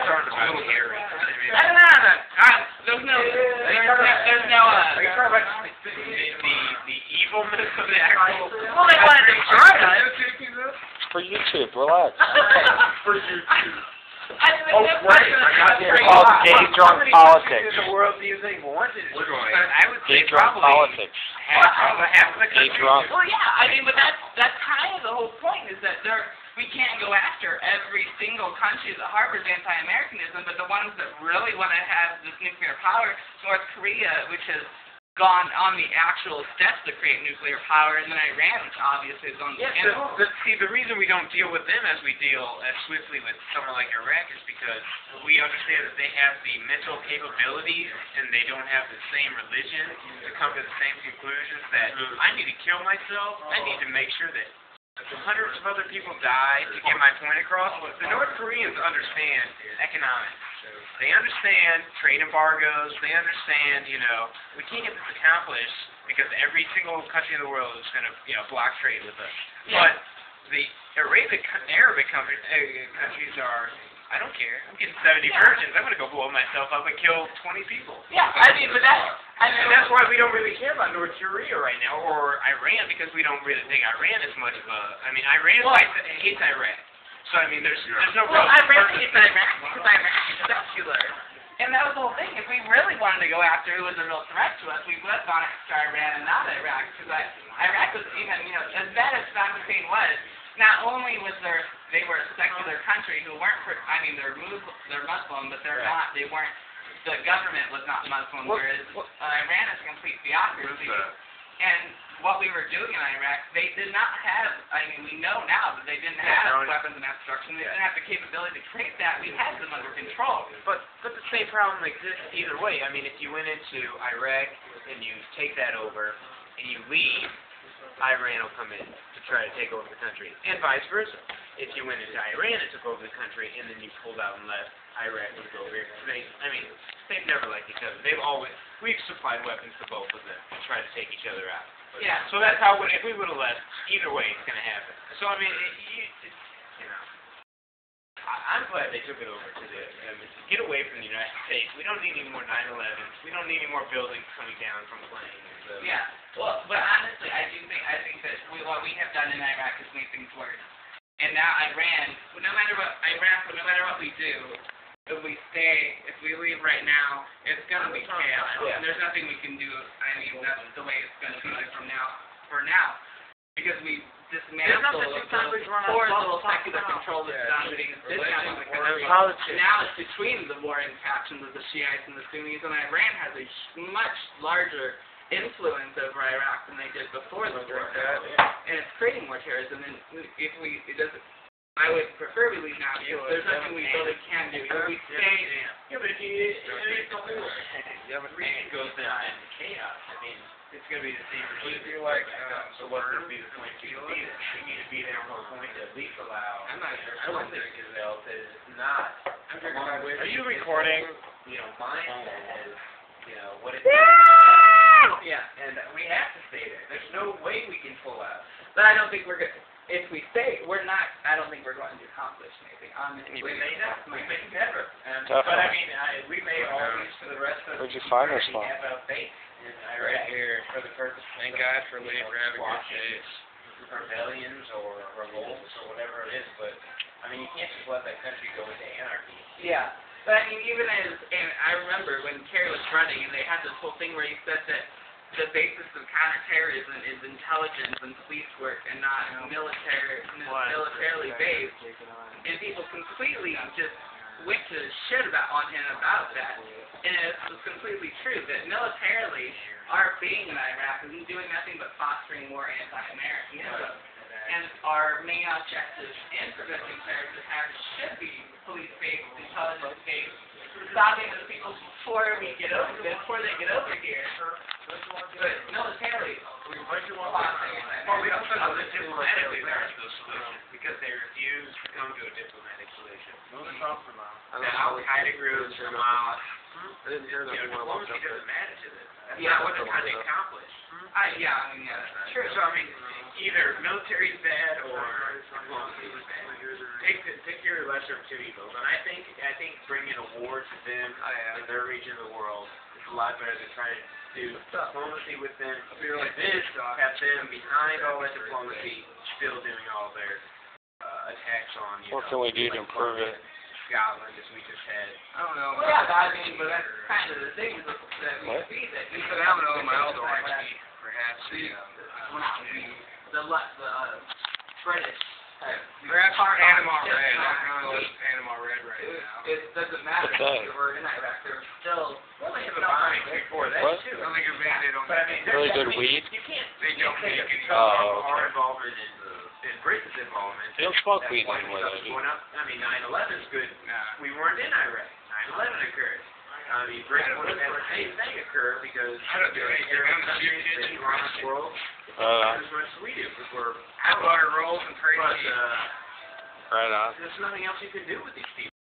talking about Harry. I don't know. There's no. Are you talking about the evilness of the actual? Well, they wanted to destroy us. For YouTube, relax. For YouTube. Oh, right. I got It's called gay drunk politics. In the world do you think wanted? I would Gay say drunk probably politics. half of the Gay country. drunk. Well, yeah. I mean, but that's kind of the whole point is that we can't go after every single country that harbors anti-Americanism, but the ones that really want to have this nuclear power, North Korea, which has gone on the actual steps to create nuclear power, and then Iran, which obviously is on the See, the reason we don't deal with them as we deal as swiftly with someone like Iraq is because we understand that they have the mental capabilities and they don't have the same religion to come to the same conclusions that I need to kill myself, I need to make sure that hundreds of other people die to get my point across. The North Koreans understand economics. They understand trade embargoes. They understand, we can't get this accomplished because every single country in the world is going to, block trade with us. Yeah. But the Arabic countries are, I don't care. I'm getting 70 virgins. I'm going to go blow myself up and kill 20 people. Yeah, I mean, but And that's why we don't really care about North Korea right now, or Iran, because we don't really think Iran is much of a... I mean, Iran hates Iraq. So, I mean, there's no real... Well, Iran hates Iraq because Iraq is secular. And that was the whole thing. If we really wanted to go after who was a real threat to us, we would have gone after Iran and not Iraq, because Iraq was even, as bad as Saddam Hussein was, not only was they were a secular country who weren't, they're Muslim, but they're not, they weren't, the government was not Muslim, whereas Iran is a complete theocracy. And what we were doing in Iraq, they did not have, we know now that they didn't have weapons of mass destruction, they didn't have the capability to create that, we had them under control. But the same problem exists either way. I mean, if you went into Iraq and you take that over, and you leave, Iran will come in to try to take over the country, and vice versa. If you went into Iran and took over the country, and then you pulled out and left, Iraq would go over here. They've never liked each other. We've supplied weapons to both of them to try to take each other out. Yeah. So that's how, if we would have left, either way it's going to happen. So, I mean, I'm glad they took it over to get away from the United States. We don't need any more 9/11s. We don't need any more buildings coming down from planes. Yeah. Well, but honestly, I think that what we have done in Iraq has made things worse. And now Iran, no matter what we do, if we leave right now, it's gonna be chaos. And there's nothing we can do. I mean, that's the way it's gonna be for now. Because we dismantled the little secular control that's dominating the country. And now it's between the warring factions of the Shiites and the Sunnis, and Iran has a much larger influence over Iraq than they did before the war. And it's creating more terrorism. And I would prefer we leave now because there's nothing we really can do. If we stay... Yeah, but if the region goes down into chaos, I mean, it's going to be the same regime. You're like, so what's going to be the point to be there? We need to be there for a point to at least allow... I'm not sure. I don't think Israel is not... Are you recording? Mindset is, what it is. Yeah. And we have to stay there. There's no way we can pull out. But I don't think we're good. If we stay, I don't think we're going to accomplish anything. We may not. We may never. Definitely. But I mean, we may always, for the rest of Where'd you find this one? have a base in Iraq Right here. for the purpose Thank God for Lee for having good days. rebellions or revolts or whatever it is. But I mean, you can't just let that country go into anarchy. Yeah. But I mean, and I remember when Kerry was running, and they had this whole thing where he said that the basis of counterterrorism is intelligence and police work and not militarily based. And people completely just went to shit on him about that. And it was completely true that militarily, our being in Iraq isn't doing nothing but fostering more anti-Americanism. And our main objective in preventing terrorism should be police-based, intelligence-based, stopping the people before they get over here. But militarily, we also know that diplomatically there is no solution because they refuse to come to a diplomatic solution. The Al-Qaeda groups, Hamas, I didn't hear that You know, one about diplomacy that. doesn't matter to them. That's Yeah, not what they're trying to accomplish. True. So I mean, either military's bad or diplomacy is bad. Take your lesser of two evils, and I think bringing a war to them in their region of the world is a lot better than trying to do diplomacy with them. Like this, have them behind all that diplomacy, still doing all their attacks on you. What can we do to improve it? Scotland, as we just had. I don't know. Well, yeah, I mean, but that's kind of the thing that we What? see that He said, I don't know, my elder actually, perhaps the British. Perhaps Panama Red. I'm going to list Panama Red right now. It doesn't matter What's that? if we're in Iraq. They're still. Well, they have a bombing before that What? too. I don't think a Band-Aid on But I that. mean, Really there's- good weed? You can't. They don't make any. Oh, Our okay. involvement in Britain's involvement. They don't smoke That's weed why anymore, stuff though, is do going up. I mean, 9/11's good. Nah. We weren't in Iraq. 9/11 occurred. I mean, Britain would have had the same thing occur because I don't do anything. you're in I'm the countries shit that kitchen. you run the world Uh, as much as we do because we're I butter rolls and crazy. but right on. there's nothing else you can do with these people.